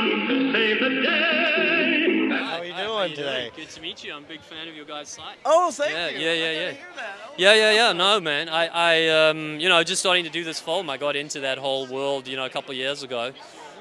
to save the day. How are you doing today? Good to meet you. I'm a big fan of your guys' site. Oh, thank you. Yeah. No, man. I just starting to do this film. I got into that whole world, a couple of years ago.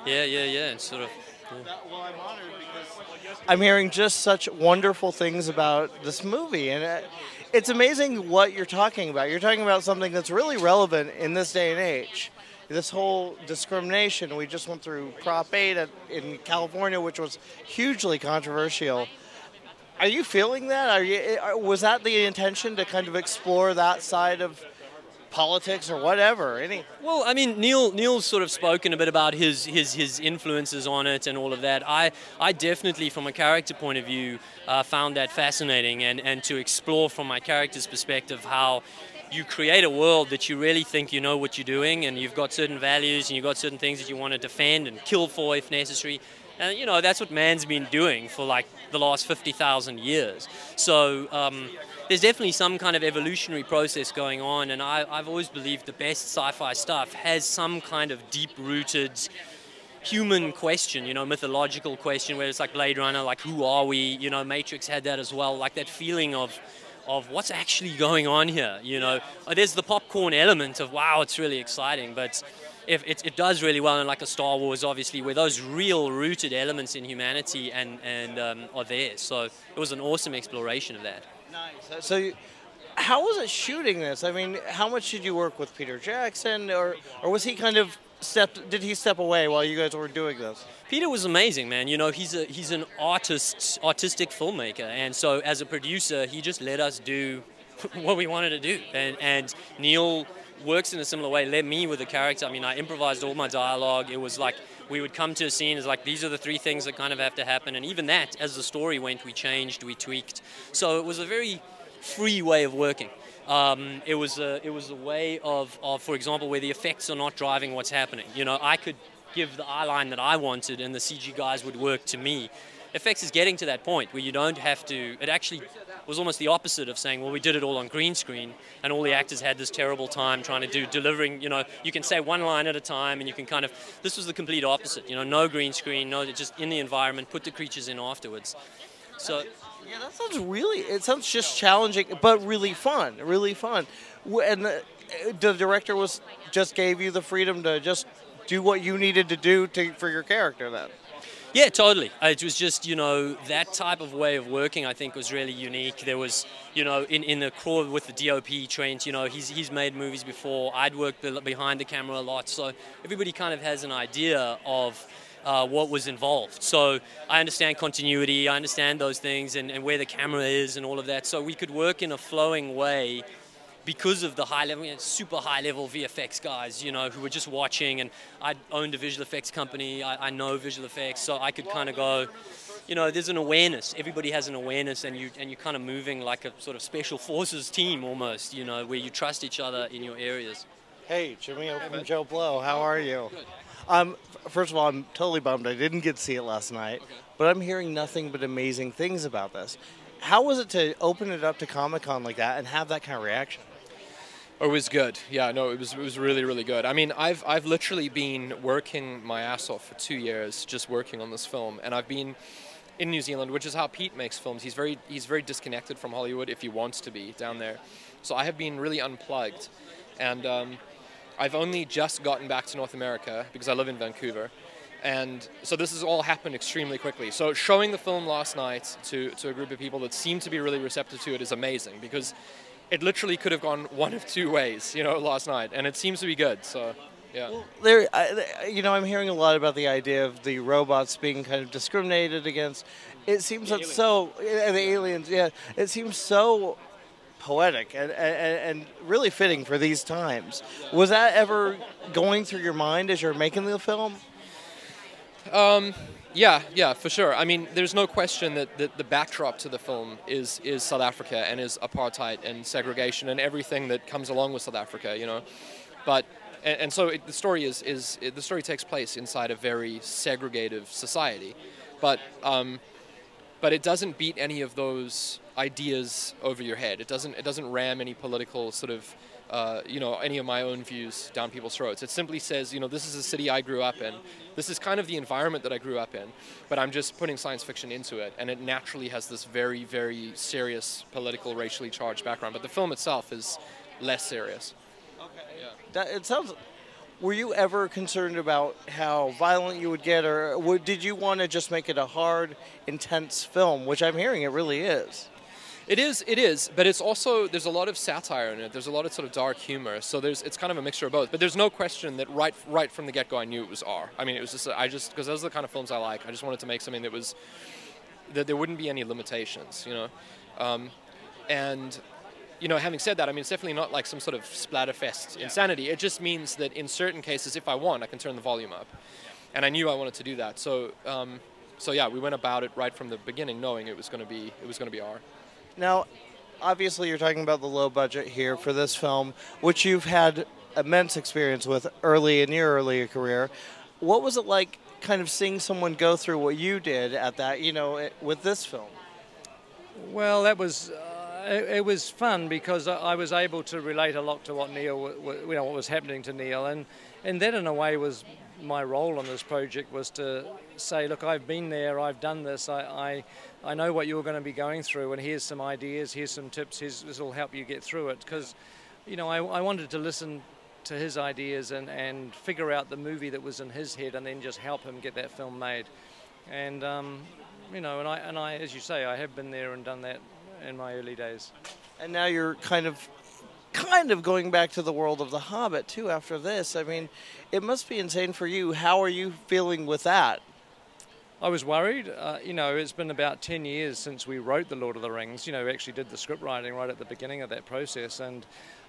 Yeah. And sort of. Yeah. Well, I'm honored because I'm hearing just such wonderful things about this movie, and it's amazing what you're talking about. You're talking about something that's really relevant in this day and age. This whole discrimination, we just went through Prop 8 in California, which was hugely controversial. Are you feeling that? Was that the intention to kind of explore that side of politics or whatever? Well, I mean, Neill's sort of spoken a bit about his influences on it and all of that. I definitely, from a character point of view, found that fascinating and to explore from my character's perspective how you create a world that you really think you know what you're doing, and you've got certain values and you've got certain things that you want to defend and kill for if necessary. And, that's what man's been doing for like the last 50,000 years. So there's definitely some kind of evolutionary process going on, and I've always believed the best sci-fi stuff has some kind of deep-rooted human question, mythological question, where it's like Blade Runner, like who are we? Matrix had that as well, like that feeling of what's actually going on here, There's the popcorn element of, wow, it's really exciting, but if it does really well in like a Star Wars, obviously, where those real rooted elements in humanity and are there. So it was an awesome exploration of that. Nice. So how was it shooting this? I mean, how much did you work with Peter Jackson, or was he kind of did he step away while you guys were doing this? Peter was amazing, man. He's an artistic filmmaker, and so as a producer, he just let us do what we wanted to do. And Neill works in a similar way. Let me with the character. I mean, I improvised all my dialogue. It was like we would come to a scene as like these are the three things that kind of have to happen, and even that, as the story went, we changed, we tweaked. So it was a very free way of working. It was a way of, for example, where the effects are not driving what's happening. I could give the eye line that I wanted, and the CG guys would work to me. Effects is getting to that point where you don't have to. It actually was almost the opposite of saying, well, we did it all on green screen, and all the actors had this terrible time trying to delivering. You can say one line at a time, and you can kind of. This was the complete opposite. No green screen, no, just in the environment, put the creatures in afterwards. So. Yeah, that sounds it sounds just challenging, but really fun, And the director just gave you the freedom to just do what you needed to do for your character then. Yeah, totally. It was just, that type of way of working I think was really unique. There was, in the core with the DOP, Trent, he's made movies before. I'd worked behind the camera a lot, so everybody kind of has an idea of what was involved. So I understand continuity, I understand those things and where the camera is and all of that. So we could work in a flowing way because of the high level, super high level VFX guys, who were just watching, and I owned a visual effects company. I know visual effects, so I could kind of go, there's an awareness. Everybody has an awareness, and you're kind of moving like a sort of special forces team almost, where you trust each other in your areas. Hey, Jimmy from Joe Blow, how are you? Good. First of all, I'm totally bummed I didn't get to see it last night, but I'm hearing nothing but amazing things about this. How was it to open it up to Comic-Con like that and have that kind of reaction? Oh, it was good. Yeah, no, it was really, really good. I mean, I've literally been working my ass off for 2 years just working on this film, and I've been in New Zealand, which is how Pete makes films. He's very disconnected from Hollywood if he wants to be down there. So I have been really unplugged, and I've only just gotten back to North America because I live in Vancouver. And so this has all happened extremely quickly. So showing the film last night to a group of people that seem to be really receptive to it is amazing, because it literally could have gone one of two ways, last night, and it seems to be good. So, yeah. Well, I'm hearing a lot about the idea of the robots being kind of discriminated against. It seems the aliens. Yeah, it seems so poetic and really fitting for these times. Was that ever going through your mind as you're making the film? Yeah, for sure. I mean, there's no question that the backdrop to the film is South Africa and is apartheid and segregation and everything that comes along with South Africa, But so the story takes place inside a very segregative society, but it doesn't beat any of those ideas over your head. It doesn't ram any political sort of you know, any of my own views down people's throats. It simply says, you know, this is a city I grew up in. This is kind of the environment that I grew up in, but I'm just putting science fiction into it, and it naturally has this very, very serious political, racially charged background. But the film itself is less serious. That, it sounds. Were you ever concerned about how violent you would get, or did you want to just make it a hard, intense film, which I'm hearing it really is? It is, but it's also, there's a lot of satire in it. There's a lot of sort of dark humor. So it's kind of a mixture of both. But there's no question that right from the get-go I knew it was R. I mean, it was just, because those are the kind of films I like. I just wanted to make something that there wouldn't be any limitations, you know. And, you know, having said that, I mean, it's definitely not like some sort of splatterfest insanity. It just means that in certain cases, if I want, I can turn the volume up. And I knew I wanted to do that. So yeah, we went about it right from the beginning, knowing it was going to be R. Now, obviously, you're talking about the low budget here for this film, which you've had immense experience with early in your earlier career. What was it like, kind of seeing someone go through what you did at that, you know, with this film? Well, that was it was fun because I was able to relate a lot to what Neill, you know, what was happening to Neill, and that in a way was my role on this project, was to say, look, I've been there, I've done this, I know what you're going to be going through, and here's some ideas, here's some tips, this will help you get through it. Because, you know, I wanted to listen to his ideas and figure out the movie that was in his head, and then just help him get that film made. And you know, and I, as you say, I have been there and done that in my early days. And now you're kind of going back to the world of The Hobbit too after this. I mean, it must be insane for you. How are you feeling with that? I was worried. You know, it's been about 10 years since we wrote The Lord of the Rings. You know, we actually did the script writing right at the beginning of that process, and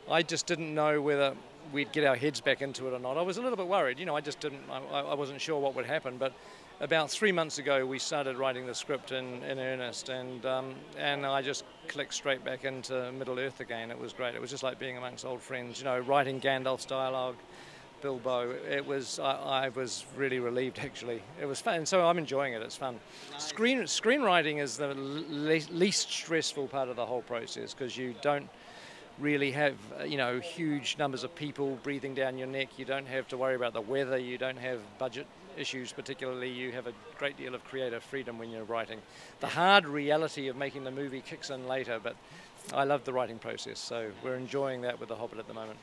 I just didn't know whether we'd get our heads back into it or not. I was a little bit worried. You know, I wasn't sure what would happen, but about 3 months ago we started writing the script in earnest, and I just clicked straight back into Middle-earth again. It was great. It was just like being amongst old friends, you know, writing Gandalf's dialogue, Bilbo. It was, I was really relieved, actually. It was fun, so I'm enjoying it. It's fun. Nice. Screenwriting is the least stressful part of the whole process, because you don't really have, you know, huge numbers of people breathing down your neck. You don't have to worry about the weather. You don't have budget issues particularly. You have a great deal of creative freedom when you're writing. The hard reality of making the movie kicks in later, but I love the writing process, so we're enjoying that with The Hobbit at the moment.